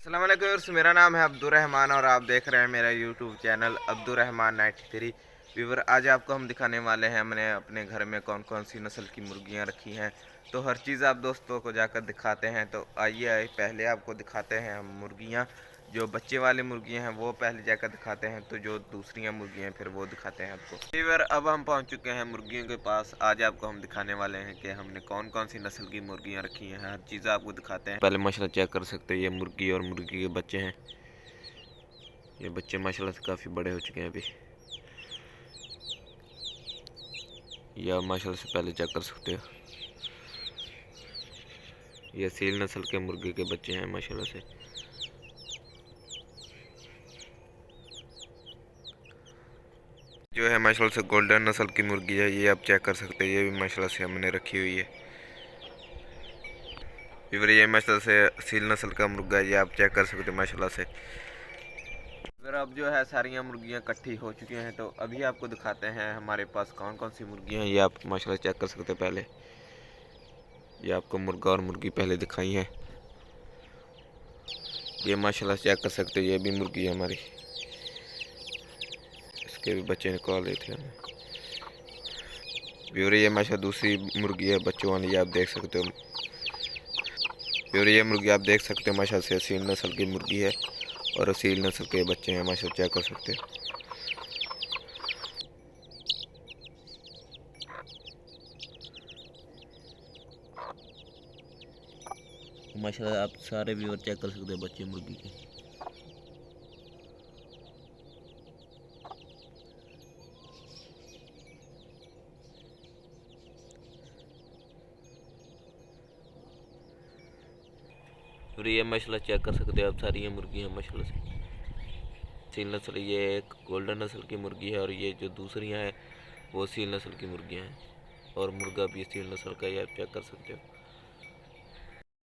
अस्सलाम वालेकुम, मेरा नाम है अब्दुर्रहमान और आप देख रहे हैं मेरा यूट्यूब चैनल अब्दुर्रहमान 93 व्यूवर। आज आपको हम दिखाने वाले हैं हमने अपने घर में कौन कौन सी नस्ल की मुर्गियां रखी हैं। तो हर चीज़ आप दोस्तों को जाकर दिखाते हैं। तो आइए पहले आपको दिखाते हैं हम मुर्गियां। जो बच्चे वाली मुर्गियां हैं वो पहले जाकर दिखाते हैं, तो जो दूसरी मुर्गियां हैं फिर वो दिखाते हैं आपको। व्यूवर, अब हम पहुंच चुके हैं मुर्गियों के पास। आज आपको हम दिखाने वाले हैं कि हमने कौन कौन सी नस्ल की मुर्गियां रखी हैं। हर चीज़ आपको दिखाते हैं। पहले माशाल्लाह चेक कर सकते हैं, ये मुर्गी और मुर्गी के बच्चे हैं। ये बच्चे माशाल्लाह से काफ़ी बड़े हो चुके हैं अभी। ये आप माशाल्लाह से पहले चेक कर सकते हो। ये सील नस्ल के मुर्गे के बच्चे हैं माशाल्लाह से। जो है माशाल्लाह से गोल्डन नस्ल की मुर्गी है, ये आप चेक कर सकते हैं। ये भी माशाल्लाह से हमने रखी हुई है। फिर ये माशाल्लाह से सील नस्ल का मुर्गा है, ये आप चेक कर सकते हैं माशाल्लाह से। फिर अब जो है सारी मुर्गियां इकट्ठी हो चुकी हैं, तो अभी आपको दिखाते हैं हमारे पास कौन कौन सी मुर्गियां हैं। ये आप माशाल्लाह चेक कर सकते हैं। पहले ये आपको मुर्गा और मुर्गी पहले दिखाई है। ये माशाल्लाह चेक कर सकते हैं, ये भी मुर्गी है हमारी। इसके भी बच्चे निकाल रहे थे हमें। व्यूअर, ये माशाल्लाह दूसरी मुर्गी है बच्चों वाली, ये आप देख सकते हो। व्यूअर, ये मुर्गी आप देख सकते हो माशाल्लाह से असील नस्ल की मुर्गी है और असील नस्ल के बच्चे हैं माशाल्लाह, चेक कर सकते हैं। माशाल्लाह आप सारे व्यूअर चेक कर सकते हैं बच्चे मुर्गी के। और ये माशाल्लाह चेक कर सकते हैं आप, सारी ये मुर्गी हैं माशाल्लाह से सील नस्ल। ये एक गोल्डन नस्ल की मुर्गी है और ये जो दूसरी हैं वो सील नस्ल की मुर्गियाँ हैं और मुर्गा भी सील नस्ल का, ये आप चेक कर सकते हो।